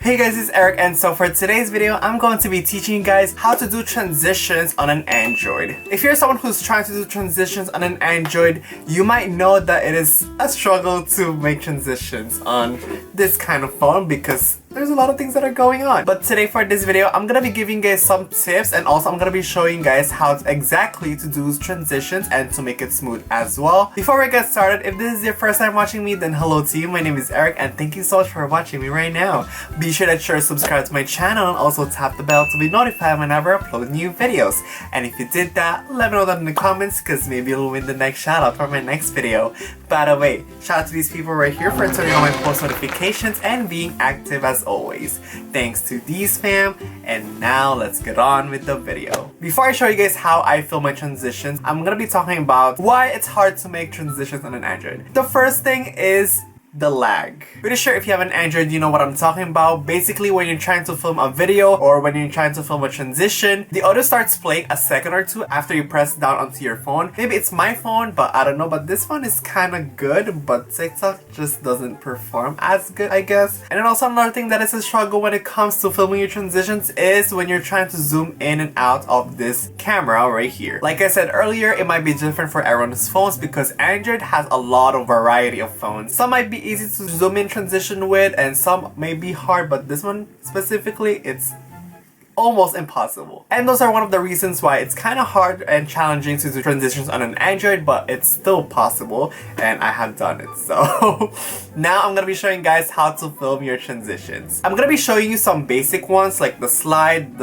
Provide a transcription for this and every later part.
Hey guys, it's Eric, and so for today's video, I'm going to be teaching you guys how to do transitions on an Android. If you're someone who's trying to do transitions on an Android, you might know that it is a struggle to make transitions on this kind of phone because there's a lot of things that are going on. But today for this video, I'm gonna be giving you guys some tips, and also I'm gonna be showing you guys how exactly to do transitions and to make it smooth as well. Before we get started, if this is your first time watching me, then hello to you. My name is Eric, and thank you so much for watching me right now. Be sure to subscribe to my channel and also tap the bell to be notified whenever I upload new videos. And if you did that, let me know that in the comments because maybe you'll win the next shout out for my next video. By the way, shout out to these people right here for turning on my post notifications and being active as always. Thanks to these fam, and now let's get on with the video. Before I show you guys how I film my transitions, I'm gonna be talking about why it's hard to make transitions on an Android. The first thing is the lag. Pretty sure if you have an Android, you know what I'm talking about. Basically, when you're trying to film a video or when you're trying to film a transition, the audio starts playing a second or two after you press down onto your phone. Maybe it's my phone, but I don't know. But this one is kind of good, but TikTok just doesn't perform as good, I guess. And then also another thing that is a struggle when it comes to filming your transitions is when you're trying to zoom in and out of this camera right here. Like I said earlier, it might be different for everyone's phones because Android has a lot of variety of phones. Some might be easy to zoom in transition with and some may be hard, but this one specifically, it's almost impossible. And those are one of the reasons why it's kind of hard and challenging to do transitions on an Android, but it's still possible and I have done it. So now I'm gonna be showing you guys how to film your transitions. I'm gonna be showing you some basic ones like the slide,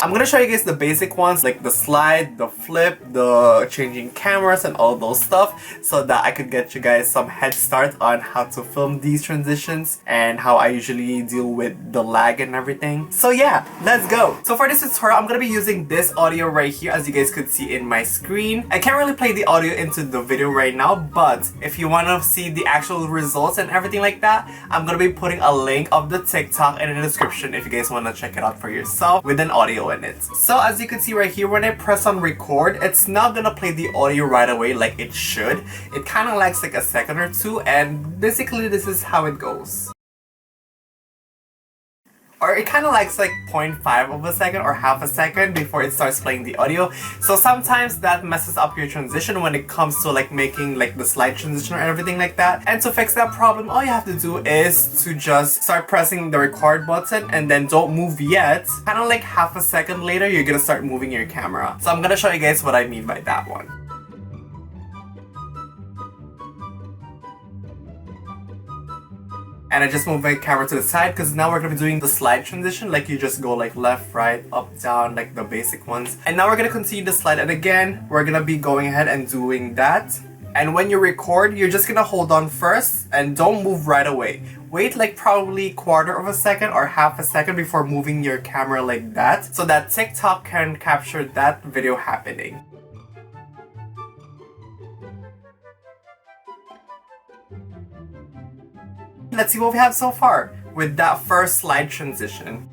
I'm gonna show you guys the basic ones like the slide, the flip, the changing cameras and all those stuff so that I could get you guys some head start on how to film these transitions and how I usually deal with the lag and everything. So yeah, let's go. So for this tutorial, I'm gonna be using this audio right here as you guys could see in my screen. I can't really play the audio into the video right now, but if you want to see the actual results and everything like that, I'm gonna be putting a link of the TikTok in the description if you guys want to check it out for yourself with an audio in it. So as you can see right here, when I press on record, it's not gonna play the audio right away like it should. It kind of lags like a second or two, and basically this is how it goes. Or it kind of lags like 0.5 of a second or half a second before it starts playing the audio. So sometimes that messes up your transition when it comes to like making like the slide transition or everything like that. And to fix that problem, all you have to do is to just start pressing the record button and then don't move yet. Kind of like half a second later, you're gonna start moving your camera. So I'm gonna show you guys what I mean by that one. And I just move my camera to the side because now we're going to be doing the slide transition, like you just go like left, right, up, down, like the basic ones. And now we're going to continue the slide, and again, we're going to be going ahead and doing that. And when you record, you're just going to hold on first and don't move right away. Wait like probably quarter of a second or half a second before moving your camera like that so that TikTok can capture that video happening. Let's see what we have so far with that first slide transition.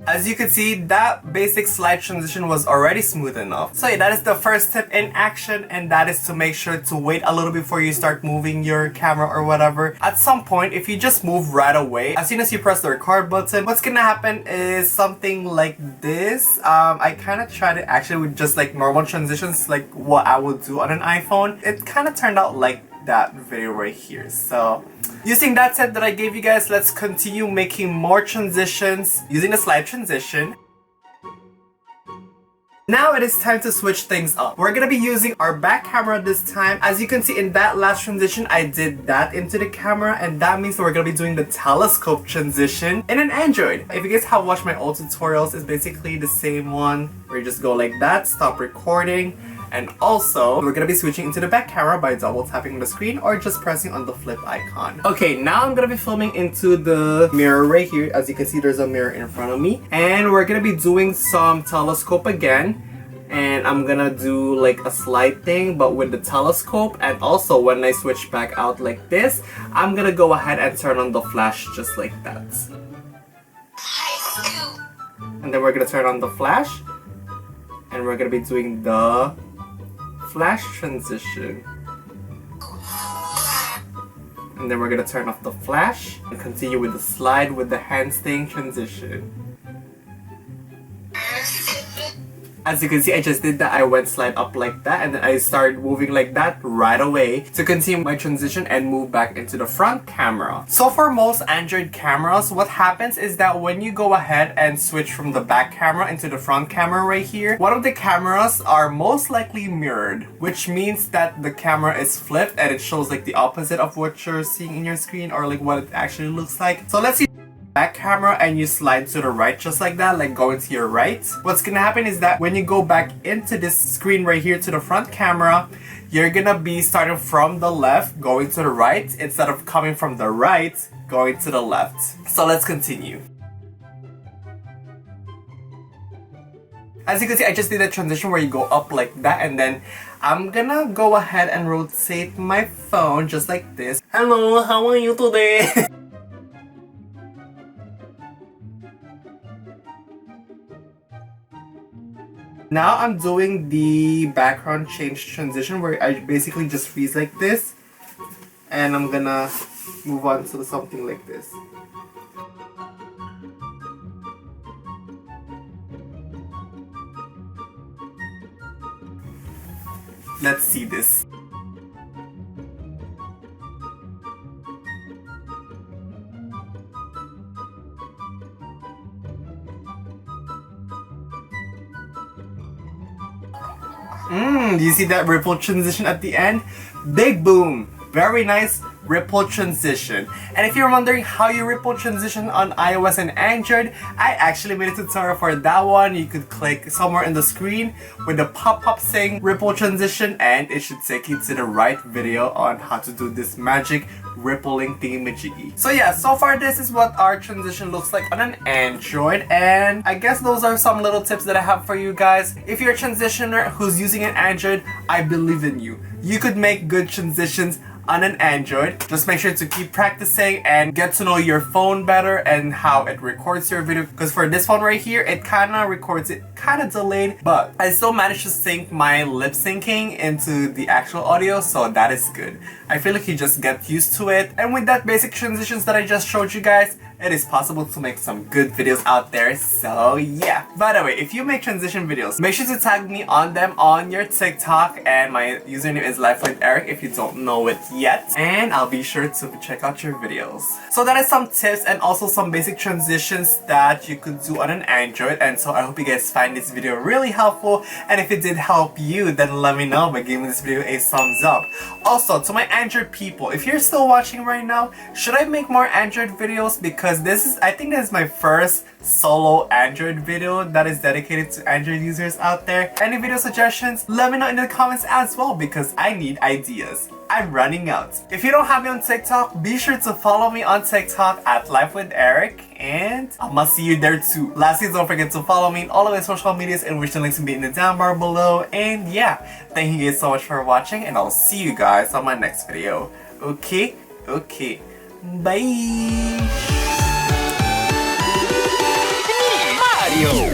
As you can see, that basic slide transition was already smooth enough. So yeah, that is the first tip in action, and that is to make sure to wait a little before you start moving your camera or whatever. At some point, if you just move right away, as soon as you press the record button, what's gonna happen is something like this. I kind of tried it actually with just like normal transitions, like what I would do on an iPhone. It kind of turned out like that video right here. So using that tip that I gave you guys, let's continue making more transitions using the slide transition. Now it is time to switch things up. We're gonna be using our back camera this time. As you can see in that last transition, I did that into the camera, and that means that we're gonna be doing the telescope transition in an Android. If you guys have watched my old tutorials, it's basically the same one where you just go like that, stop recording. And also, we're gonna be switching into the back camera by double tapping on the screen or just pressing on the flip icon. Okay, now I'm gonna be filming into the mirror right here. As you can see, there's a mirror in front of me. And we're gonna be doing some telescope again. And I'm gonna do like a slide thing, but with the telescope. And also, when I switch back out like this, I'm gonna go ahead and turn on the flash just like that. And then we're gonna turn on the flash. And we're gonna be doing the flash transition. And then we're gonna turn off the flash and continue with the slide with the hand staying transition. As you can see, I just did that. I went slide up like that and then I started moving like that right away to continue my transition and move back into the front camera. So for most Android cameras, what happens is that when you go ahead and switch from the back camera into the front camera right here, one of the cameras are most likely mirrored, which means that the camera is flipped and it shows like the opposite of what you're seeing in your screen or like what it actually looks like. So let's see back camera and you slide to the right just like that, like going to your right. What's gonna happen is that when you go back into this screen right here to the front camera, you're gonna be starting from the left going to the right instead of coming from the right going to the left. So let's continue. As you can see, I just did a transition where you go up like that, and then I'm gonna go ahead and rotate my phone just like this. Hello, how are you today? Now I'm doing the background change transition where I basically just freeze like this and I'm gonna move on to something like this. Let's see this. You see that ripple transition at the end? Big boom! Very nice ripple transition. And if you're wondering how you ripple transition on iOS and Android, I actually made a tutorial for that one. You could click somewhere in the screen with the pop-up saying ripple transition and it should take you to the right video on how to do this magic rippling thingamajiggy. So yeah, so far this is what our transition looks like on an Android, and I guess those are some little tips that I have for you guys. If you're a transitioner who's using an Android, I believe in you. You could make good transitions on an Android. Just make sure to keep practicing and get to know your phone better and how it records your video, because for this one right here, it kinda records it kinda delayed, but I still managed to sync my lip syncing into the actual audio, so that is good. I feel like you just get used to it, and with that basic transitions that I just showed you guys, it is possible to make some good videos out there, so yeah. By the way, if you make transition videos, make sure to tag me on them on your TikTok, and my username is Life with Erick if you don't know it yet, and I'll be sure to check out your videos. So that is some tips and also some basic transitions that you could do on an Android, and so I hope you guys find this video really helpful, and if it did help you, then let me know by giving this video a thumbs up. Also, to my Android people, if you're still watching right now, should I make more Android videos? Because I think this is my first solo Android video that is dedicated to Android users out there. Any video suggestions? Let me know in the comments as well, because I need ideas. I'm running out. If you don't have me on TikTok, be sure to follow me on TikTok at Life with Erick, and I must see you there too. Lastly, don't forget to follow me on all of my social medias, in which the links will be in the down bar below. And yeah, thank you guys so much for watching, and I'll see you guys on my next video. Okay? Okay. Bye! Mario!